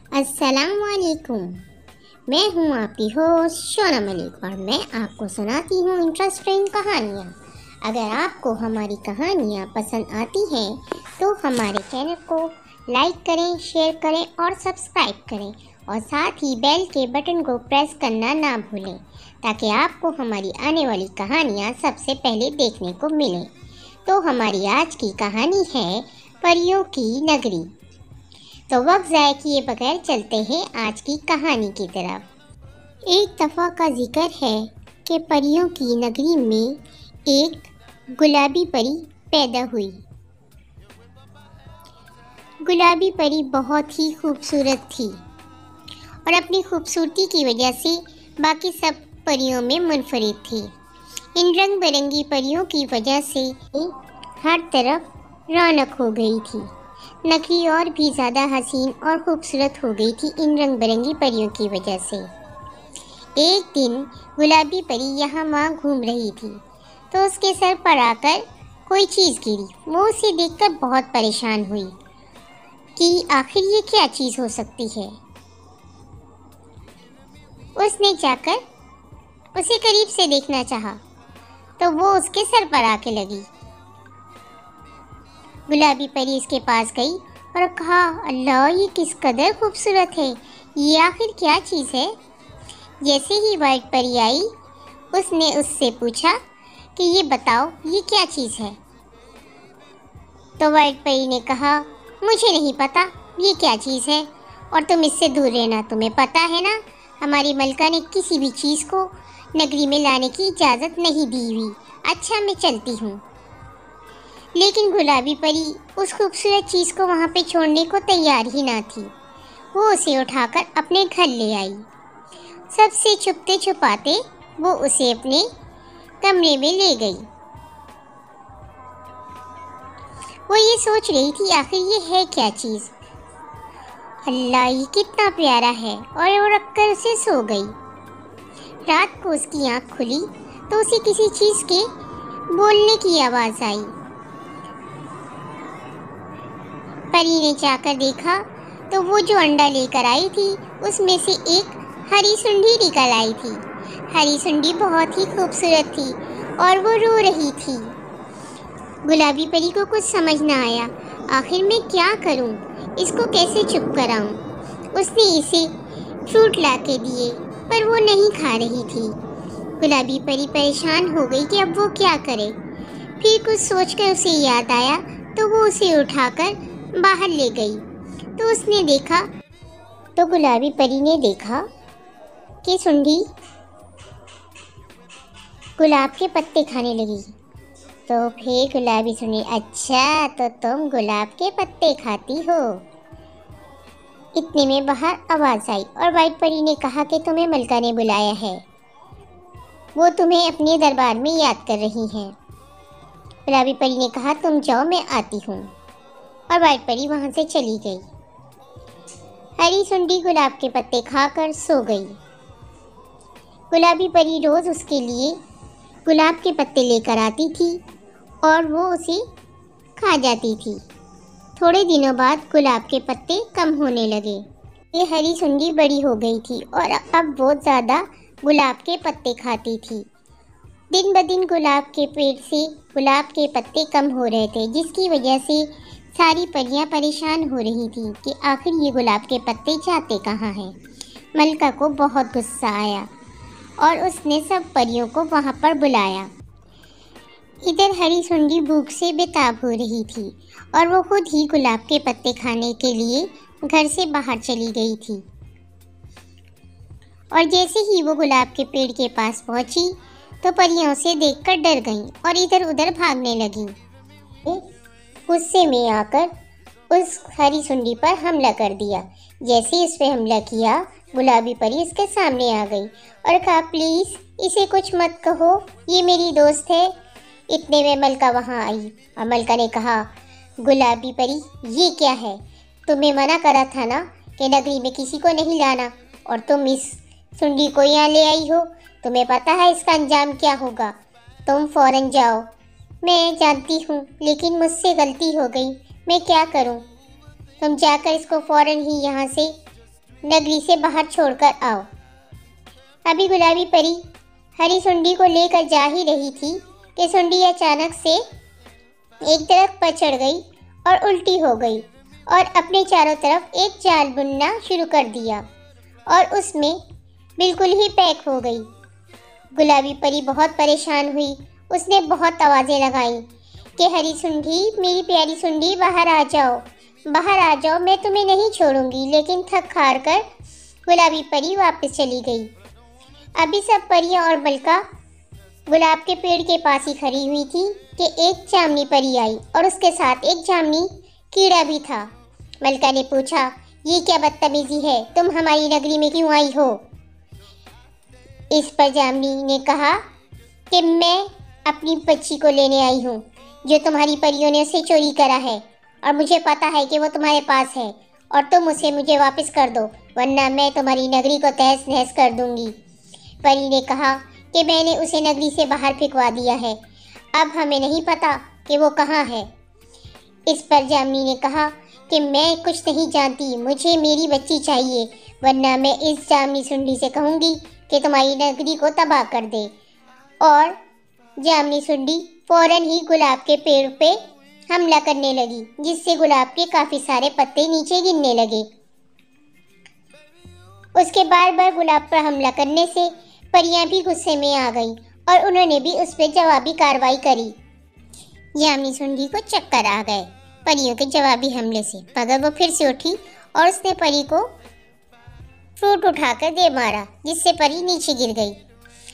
अस्सलामुअलैकुम। मैं हूँ आपकी होस्ट शोना मलिक और मैं आपको सुनाती हूँ इंटरेस्टिंग कहानियाँ। अगर आपको हमारी कहानियाँ पसंद आती हैं तो हमारे चैनल को लाइक करें, शेयर करें और सब्सक्राइब करें और साथ ही बेल के बटन को प्रेस करना ना भूलें ताकि आपको हमारी आने वाली कहानियाँ सबसे पहले देखने को मिलें। तो हमारी आज की कहानी है परियों की नगरी। तो वक्त ज़ाया किए बगैर चलते हैं आज की कहानी की तरफ। एक दफ़ा का जिक्र है कि परियों की नगरी में एक गुलाबी परी पैदा हुई। गुलाबी परी बहुत ही खूबसूरत थी और अपनी खूबसूरती की वजह से बाकी सब परियों में मुनफरिद थी। इन रंग बिरंगी परियों की वजह से हर तरफ रौनक हो गई थी। नगरी और भी ज़्यादा हसीन और खूबसूरत हो गई थी इन रंग बिरंगी परियों की वजह से। एक दिन गुलाबी परी यहाँ वहाँ घूम रही थी तो उसके सर पर आकर कोई चीज़ गिरी। वो उसे देखकर बहुत परेशान हुई कि आखिर ये क्या चीज़ हो सकती है। उसने जाकर उसे करीब से देखना चाहा तो वो उसके सर पर आके लगी। गुलाबी परी इसके पास गई और कहा, अल्लाह ये किस कदर खूबसूरत है, ये आखिर क्या चीज़ है। जैसे ही वाइट परी आई उसने उससे पूछा कि ये बताओ ये क्या चीज़ है। तो वाइट परी ने कहा, मुझे नहीं पता ये क्या चीज़ है और तुम इससे दूर रहना। तुम्हें पता है ना हमारी मलका ने किसी भी चीज़ को नगरी में लाने की इजाज़त नहीं दी हुई। अच्छा मैं चलती हूँ। लेकिन गुलाबी परी उस खूबसूरत चीज़ को वहाँ पे छोड़ने को तैयार ही ना थी। वो उसे उठाकर अपने घर ले आई। सबसे छुपते छुपाते वो उसे अपने कमरे में ले गई। वो ये सोच रही थी आखिर ये है क्या चीज़। अल्लाह ये कितना प्यारा है और वो रखकर उसे सो गई। रात को उसकी आँख खुली तो उसे किसी चीज़ के बोलने की आवाज़ आई। परी ने जाकर देखा तो वो जो अंडा लेकर आई थी उसमें से एक हरी सुंडी निकल आई थी। हरी सुंडी बहुत ही खूबसूरत थी और वो रो रही थी। गुलाबी परी को कुछ समझ ना आया, आखिर मैं क्या करूं, इसको कैसे चुप कराऊं। उसने इसे फ्रूट ला के दिए पर वो नहीं खा रही थी। गुलाबी परी परेशान हो गई कि अब वो क्या करे। फिर कुछ सोचकर उसे याद आया तो वो उसे उठाकर बाहर ले गई। तो उसने देखा तो गुलाबी परी ने देखा कि सुंडी गुलाब के पत्ते खाने लगी। तो फिर गुलाबी सुंडी, अच्छा तो तुम गुलाब के पत्ते खाती हो। इतने में बाहर आवाज़ आई और वाइट परी ने कहा कि तुम्हें मलका ने बुलाया है, वो तुम्हें अपने दरबार में याद कर रही हैं। गुलाबी परी ने कहा, तुम जाओ मैं आती हूँ। और वाइट परी वहाँ से चली गई। हरी सुंडी गुलाब के पत्ते खाकर सो गई। गुलाबी परी रोज़ उसके लिए गुलाब के पत्ते लेकर आती थी और वो उसे खा जाती थी। थोड़े दिनों बाद गुलाब के पत्ते कम होने लगे। ये हरी सुंडी बड़ी हो गई थी और अब बहुत ज़्यादा गुलाब के पत्ते खाती थी। दिन ब दिन गुलाब के पेड़ से गुलाब के पत्ते कम हो रहे थे, जिसकी वजह से सारी परियां परेशान हो रही थीं कि आखिर ये गुलाब के पत्ते जाते कहाँ हैं। मलका को बहुत गुस्सा आया और उसने सब परियों को वहाँ पर बुलाया। इधर हरी सुंडी भूख से बेताब हो रही थी और वो खुद ही गुलाब के पत्ते खाने के लिए घर से बाहर चली गई थी। और जैसे ही वो गुलाब के पेड़ के पास पहुंची तो परियां उसे देखकर डर गईं और इधर उधर भागने लगीं। गुस्से में आकर उस हरी सुंडी पर हमला कर दिया। जैसे इस पे हमला किया गुलाबी परी इसके सामने आ गई और कहा, प्लीज़ इसे कुछ मत कहो, ये मेरी दोस्त है। इतने में मलका वहाँ आई और मलका ने कहा, गुलाबी परी ये क्या है, तुम्हें मना करा था ना कि नगरी में किसी को नहीं लाना और तुम इस सुंडी को यहाँ ले आई हो। तुम्हें पता है इसका अंजाम क्या होगा, तुम फ़ौरन जाओ। मैं जानती हूँ लेकिन मुझसे गलती हो गई, मैं क्या करूँ। तुम जाकर इसको फ़ौरन ही यहाँ से नगरी से बाहर छोड़कर आओ। अभी गुलाबी परी हरी सुंडी को लेकर जा ही रही थी कि सुंडी अचानक से एक दरख्त पर चढ़ गई और उल्टी हो गई और अपने चारों तरफ एक जाल बुनना शुरू कर दिया और उसमें बिल्कुल ही पैक हो गई। गुलाबी परी बहुत परेशान हुई। उसने बहुत आवाज़ें लगाईं कि हरी सुंडी, मेरी प्यारी सुंडी, बाहर आ जाओ, बाहर आ जाओ, मैं तुम्हें नहीं छोड़ूंगी। लेकिन थक हार कर गुलाबी परी वापस चली गई। अभी सब परियां और मलका गुलाब के पेड़ के पास ही खड़ी हुई थी कि एक जामनी परी आई और उसके साथ एक जामनी कीड़ा भी था। मलका ने पूछा, ये क्या बदतमीजी है, तुम हमारी नगरी में क्यों आई हो? इस पर जामनी ने कहा कि मैं अपनी बच्ची को लेने आई हूँ जो तुम्हारी परियों ने उसे चोरी करा है और मुझे पता है कि वो तुम्हारे पास है और तुम उसे मुझे वापस कर दो, वरना मैं तुम्हारी नगरी को तहस नहस कर दूंगी। परी ने कहा कि मैंने उसे नगरी से बाहर फेंकवा दिया है, अब हमें नहीं पता कि वो कहाँ है। इस पर जामनी ने कहा कि मैं कुछ नहीं जानती, मुझे मेरी बच्ची चाहिए, वरना मैं इस जामनी सुंडी से कहूँगी कि तुम्हारी नगरी को तबाह कर दे। और जामनी सुंडी फौरन ही गुलाब के पेड़ पे हमला करने लगी, जिससे गुलाब के काफी सारे पत्ते नीचे गिरने लगे। उसके बार बार गुलाब पर हमला करने से परियां भी गुस्से में आ गईं और उन्होंने भी उस पर जवाबी कार्रवाई करी। जामनी सुंडी को चक्कर आ गए परियों के जवाबी हमले से, मगर वो फिर से उठी और उसने परी को फ्रूट उठाकर दे मारा, जिससे परी नीचे गिर गई।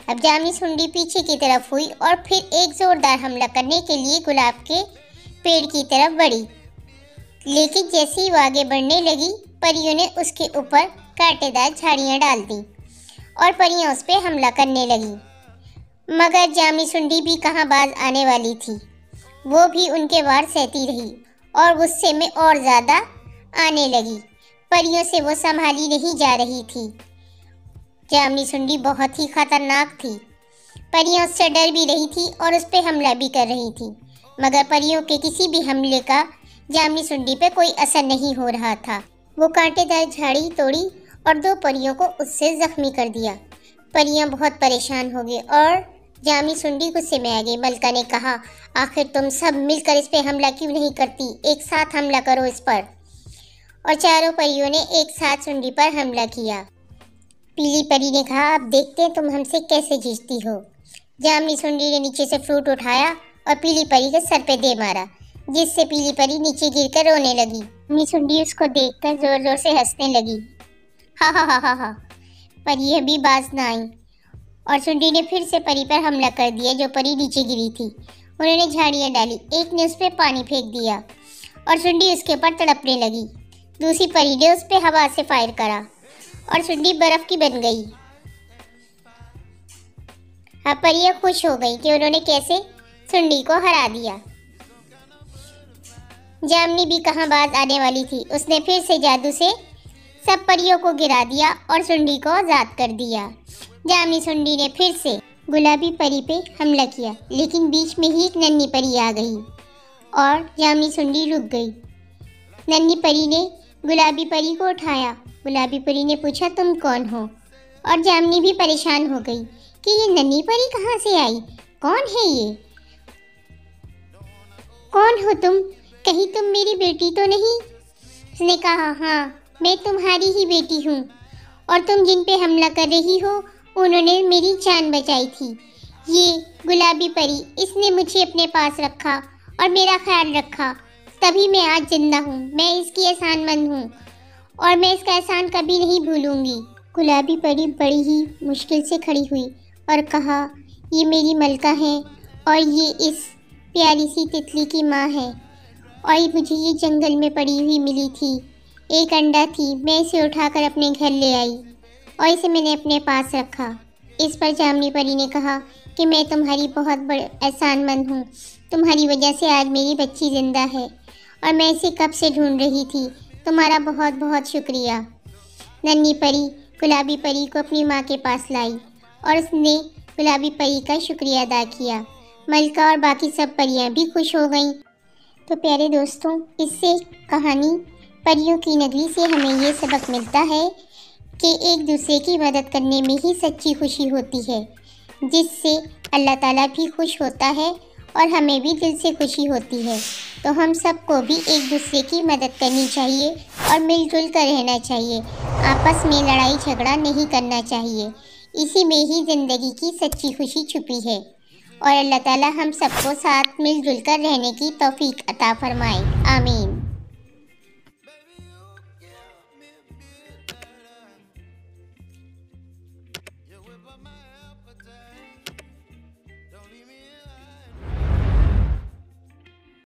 अब जामनी सुंडी पीछे की तरफ हुई और फिर एक जोरदार हमला करने के लिए गुलाब के पेड़ की तरफ बढ़ी। लेकिन जैसे ही वो आगे बढ़ने लगी, परियों ने उसके ऊपर कांटेदार झाड़ियां डाल दी और परियां उस पर हमला करने लगी। मगर जामनी सुंडी भी कहाँ बाज आने वाली थी, वो भी उनके वार सहती रही और गुस्से में और ज़्यादा आने लगी। परियों से वो संभाली नहीं जा रही थी। जामनी सुंडी बहुत ही खतरनाक थी। परियां उससे डर भी रही थी और उस पर हमला भी कर रही थी, मगर परियों के किसी भी हमले का जामनी सुंडी पे कोई असर नहीं हो रहा था। वो कांटेदार झाड़ी तोड़ी और 2 परियों को उससे जख्मी कर दिया। परियां बहुत परेशान हो गई और जामनी सुंडी गुस्से में आ गई। मलका ने कहा, आखिर तुम सब मिलकर इस पे हमला क्यों नहीं करती, एक साथ हमला करो इस पर। और चारों परियों ने एक साथ सुंडी पर हमला किया। पीली परी ने कहा, अब देखते हैं तुम हमसे कैसे जीतती हो। जामनी सुंडी ने नीचे से फ्रूट उठाया और पीली परी के सर पे दे मारा, जिससे पीली परी नीचे गिरकर रोने लगी। जामनी सुंडी उसको देखकर जोर जोर से हंसने लगी। हा हा हा हा हा। परी अभी बाज न आई और सुंडी ने फिर से परी पर हमला कर दिया, जो परी नीचे गिरी थी। उन्होंने झाड़ियाँ डाली, एक ने उस पर पानी फेंक दिया और सुंडी उसके ऊपर तड़पने लगी। दूसरी परी ने उस पर हवा से फायर करा और सुंडी बर्फ की बन गई। अब परियां खुश हो गई कि उन्होंने कैसे सुंडी को हरा दिया। जामनी भी कहाँ बाज आने वाली थी, उसने फिर से जादू से सब परियों को गिरा दिया और सुंडी को आजाद कर दिया। जामनी सुंडी ने फिर से गुलाबी परी पे हमला किया, लेकिन बीच में ही एक नन्ही परी आ गई और जामनी सुंडी रुक गई। नन्ही परी ने गुलाबी परी को उठाया। गुलाबी परी ने पूछा, तुम कौन हो? और जामनी भी परेशान हो गई कि ये नन्ही परी कहाँ से आई, कौन है ये, कौन हो तुम, कहीं तुम मेरी बेटी तो नहीं? उसने कहा, हाँ मैं तुम्हारी ही बेटी हूँ और तुम जिन पे हमला कर रही हो उन्होंने मेरी जान बचाई थी। ये गुलाबी परी, इसने मुझे अपने पास रखा और मेरा ख्याल रखा, तभी मैं आज जिंदा हूँ। मैं इसकी एहसानमंद हूँ और मैं इसका एहसान कभी नहीं भूलूंगी। गुलाबी परी बड़ी ही मुश्किल से खड़ी हुई और कहा, ये मेरी मलका है और ये इस प्यारी सी तितली की माँ है और मुझे ये जंगल में पड़ी हुई मिली थी। एक अंडा थी, मैं इसे उठाकर अपने घर ले आई और इसे मैंने अपने पास रखा। इस पर जामनी परी ने कहा कि मैं तुम्हारी बहुत बड़ी एहसानमंद हूँ, तुम्हारी वजह से आज मेरी बच्ची ज़िंदा है और मैं इसे कब से ढूंढ रही थी, तुम्हारा बहुत बहुत शुक्रिया। नन्ही परी गुलाबी परी को अपनी माँ के पास लाई और उसने गुलाबी परी का शुक्रिया अदा किया। मलका और बाकी सब परियाँ भी खुश हो गईं। तो प्यारे दोस्तों, इससे कहानी परियों की नगरी से हमें ये सबक मिलता है कि एक दूसरे की मदद करने में ही सच्ची खुशी होती है, जिससे अल्लाह ताला भी खुश होता है और हमें भी दिल से खुशी होती है। तो हम सबको भी एक दूसरे की मदद करनी चाहिए और मिलजुल कर रहना चाहिए। आपस में लड़ाई झगड़ा नहीं करना चाहिए। इसी में ही ज़िंदगी की सच्ची खुशी छुपी है। और अल्लाह ताला हम सबको साथ मिलजुल कर रहने की तौफीक अता फरमाए। आमीन।